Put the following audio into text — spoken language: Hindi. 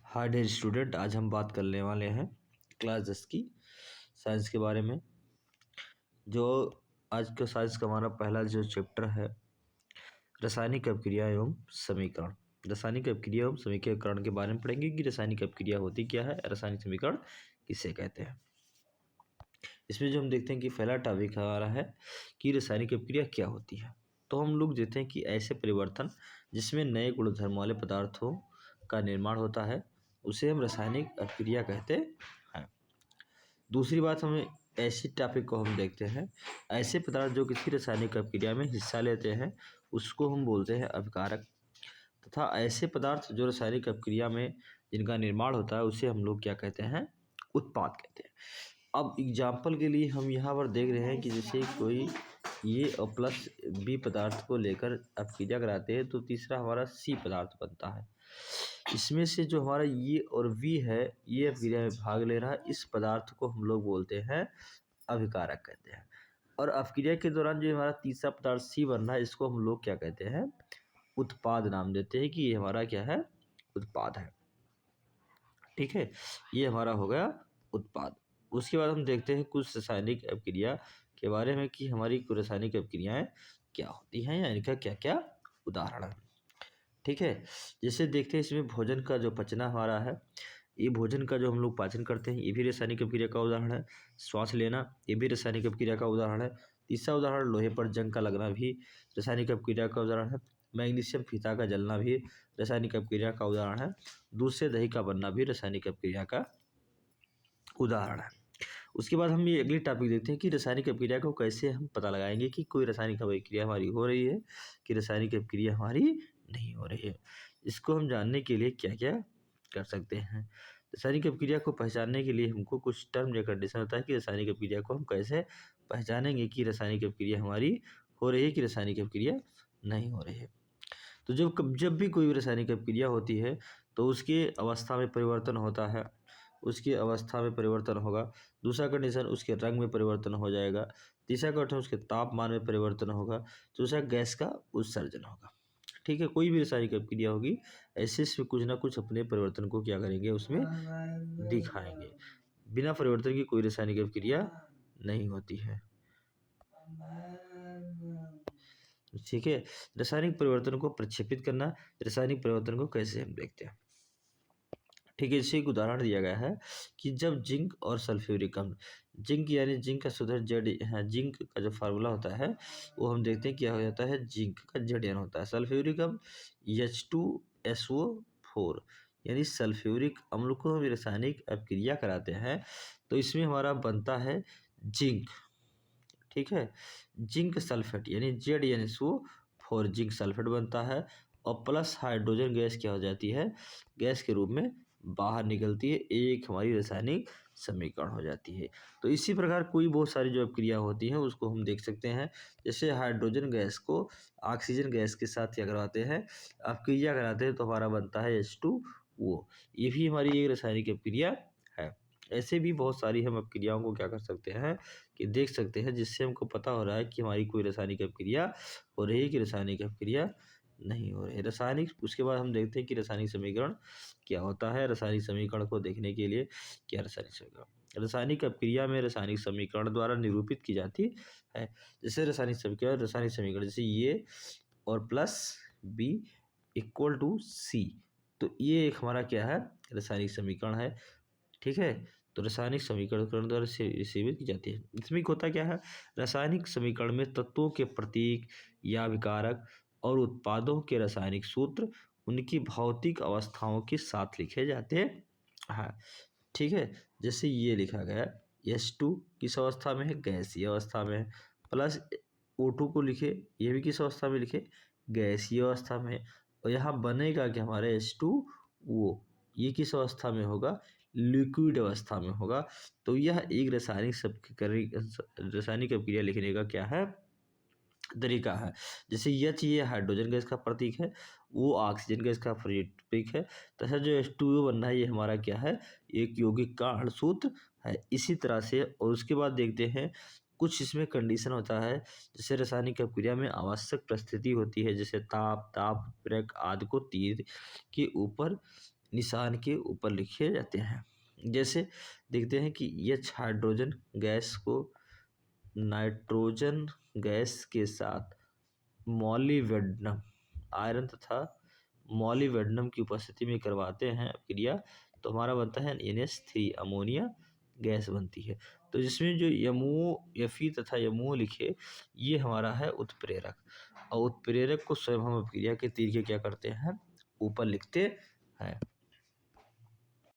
हाय डियर स्टूडेंट, आज हम बात करने वाले हैं क्लास 10 की साइंस के बारे में। जो आज का साइंस का हमारा पहला जो चैप्टर है, रासायनिक अभिक्रिया एवं समीकरण। रासायनिक अभिक्रिया एवं समीकरण के बारे में पढ़ेंगे कि रासायनिक अभिक्रिया होती क्या है, रासायनिक समीकरण किसे कहते हैं। इसमें जो हम देखते हैं कि पहला टॉपिक हमारा है कि रासायनिक अभिक्रिया क्या होती है। तो हम लोग देखते हैं कि ऐसे परिवर्तन जिसमें नए गुणधर्म वाले पदार्थों का निर्माण होता है उसे हम रासायनिक अभिक्रिया कहते हैं। दूसरी बात, हमें ऐसे टॉपिक को हम देखते हैं, ऐसे पदार्थ जो किसी रासायनिक अभिक्रिया में हिस्सा लेते हैं उसको हम बोलते हैं अभिकारक, तथा ऐसे पदार्थ जो रासायनिक अभिक्रिया में जिनका निर्माण होता है उसे हम लोग क्या कहते हैं, उत्पाद कहते हैं। अब एग्जाम्पल के लिए हम यहाँ पर देख रहे हैं कि जैसे कोई ए और प्लस बी पदार्थ को लेकर अभिक्रिया कराते हैं तो तीसरा हमारा सी पदार्थ बनता है। इसमें से जो हमारा ये और वी है, ये अभिक्रिया में भाग ले रहा है, इस पदार्थ को हम लोग बोलते हैं अभिकारक कहते हैं। और अभिक्रिया के दौरान जो हमारा तीसरा पदार्थ सी बन रहा है इसको हम लोग क्या कहते हैं, उत्पाद नाम देते हैं कि ये हमारा क्या है, उत्पाद है। ठीक है, ये हमारा हो गया उत्पाद। उसके बाद हम देखते हैं कुछ रासायनिक अभिक्रिया के बारे में कि हमारी कुछ रासायनिक अभिक्रियाएं क्या होती हैं या इनका क्या क्या उदाहरण है। ठीक है, जैसे देखते हैं इसमें भोजन का जो पचना हमारा है, ये भोजन का जो हम लोग पाचन करते हैं ये भी रासायनिक अभिक्रिया का उदाहरण है। श्वास लेना ये भी रासायनिक अभिक्रिया का उदाहरण है। तीसरा उदाहरण, लोहे पर जंग का लगना भी रासायनिक अभिक्रिया का उदाहरण है। मैग्नीशियम फीता का जलना भी रासायनिक अभिक्रिया का उदाहरण है। दूध से दही का बनना भी रासायनिक अभिक्रिया का उदाहरण है। उसके बाद हम ये अगली टॉपिक देखते हैं कि रासायनिक अभिक्रिया को कैसे हम पता लगाएंगे कि कोई रासायनिक अभिक्रिया हमारी हो रही है कि रासायनिक अभिक्रिया हमारी नहीं हो रही है। इसको हम जानने के लिए क्या क्या कर सकते हैं। रासायनिक अभिक्रिया को पहचानने के लिए हमको कुछ टर्म या कंडीशन होता है कि रासायनिक अभिक्रिया को हम कैसे पहचानेंगे कि रासायनिक अभिक्रिया हमारी हो रही है कि रासायनिक अभिक्रिया नहीं हो रही है। तो जब भी कोई रासायनिक अभिक्रिया होती है तो उसकी अवस्था में परिवर्तन होता है, उसकी अवस्था में परिवर्तन होगा। दूसरा कंडीशन, उसके रंग में परिवर्तन हो जाएगा। तीसरा कंडीशन, उसके तापमान में परिवर्तन होगा। चौथा, गैस का उत्सर्जन होगा। ठीक है, कोई भी रासायनिक अभिक्रिया होगी ऐसे इसमें कुछ ना कुछ अपने परिवर्तन को क्या करेंगे, उसमें दिखाएंगे। बिना परिवर्तन की कोई रासायनिक अभिक्रिया नहीं होती है। ठीक है, रासायनिक परिवर्तन को प्रक्षेपित करना, रासायनिक परिवर्तन को कैसे हम देखते हैं। ठीक है, इसे एक उदाहरण दिया गया है कि जब जिंक और सल्फ्यूरिक अम्ल, जिंक यानी जिंक का शुद्ध जेड है, जिंक का जो फार्मूला होता है वो हम देखते हैं क्या हो जाता है, जिंक का जेड होता है। सल्फ्यूरिक अम्ल H2SO4 यानी सल्फ्यूरिक अम्ल को हम रासायनिक अभिक्रिया कराते हैं तो इसमें हमारा बनता है जिंक। ठीक है, जिंक सल्फेट यानी ZnSO4 जिंक सल्फेट बनता है और प्लस हाइड्रोजन गैस क्या हो जाती है, गैस के रूप में बाहर निकलती है। एक हमारी रासायनिक समीकरण हो जाती है। तो इसी प्रकार कोई बहुत सारी जो अभिक्रिया होती हैं उसको हम देख सकते हैं। जैसे हाइड्रोजन गैस को ऑक्सीजन गैस के साथ क्या करवाते हैं, अभिक्रिया कराते हैं तो हमारा बनता है H2O। ये भी हमारी एक रासायनिक अभिक्रिया है। ऐसे भी बहुत सारी हम अभिक्रियाओं को क्या कर सकते हैं कि देख सकते हैं, जिससे हमको पता हो रहा है कि हमारी कोई रासायनिक अभिक्रिया हो रही है कि रासायनिक अभिक्रिया नहीं हो रही है। रासायनिक, उसके बाद हम देखते हैं कि रासायनिक समीकरण क्या होता है। रासायनिक समीकरण को देखने के लिए क्या रासायनिक समीकरण, रासायनिक अभिक्रिया में रासायनिक समीकरण द्वारा निरूपित की जाती है। जैसे रासायनिक समीकरण जैसे ये और प्लस बी इक्वल टू सी, तो ये एक हमारा क्या है, रासायनिक समीकरण है। ठीक है, तो रासायनिक समीकरण द्वारा सीमित की जाती है। इसमें होता क्या है, रासायनिक समीकरण में तत्वों के प्रतीक या विकारक और उत्पादों के रासायनिक सूत्र उनकी भौतिक अवस्थाओं के साथ लिखे जाते हैं। हाँ, ठीक है, जैसे ये लिखा गया H2 किस अवस्था में है, गैसीय अवस्था में है। प्लस O2 को लिखे, ये भी किस अवस्था में लिखे, गैसीय अवस्था में है। और यहाँ बनेगा कि हमारे H2O, ये किस अवस्था में होगा, लिक्विड अवस्था में होगा। तो यह एक रासायनिक अभिक्रिया लिखने का क्या है, तरीका है। जैसे H ये हाइड्रोजन गैस का प्रतीक है, वो ऑक्सीजन गैस का प्रतीक है, तथा जो H2O बन रहा है ये हमारा क्या है, एक यौगिक का अणुसूत्र है। इसी तरह से और उसके बाद देखते हैं कुछ इसमें कंडीशन होता है। जैसे रासायनिक अभिक्रिया में आवश्यक परिस्थिति होती है, जैसे ताप, ताप प्रेरक आदि को तीर के ऊपर निशान के ऊपर लिखे जाते हैं। जैसे देखते हैं कि एच हाइड्रोजन गैस को नाइट्रोजन गैस के साथ मॉलिब्डेनम आयरन तथा मॉलिब्डेनम की उपस्थिति में करवाते हैं क्रिया, तो हमारा बनता है NH3 अमोनिया गैस बनती है। तो जिसमें जो MO Fe तथा MO लिखे, ये हमारा है उत्प्रेरक, और उत्प्रेरक को स्वयं हम अभिक्रिया के तीर के क्या करते हैं, ऊपर लिखते हैं।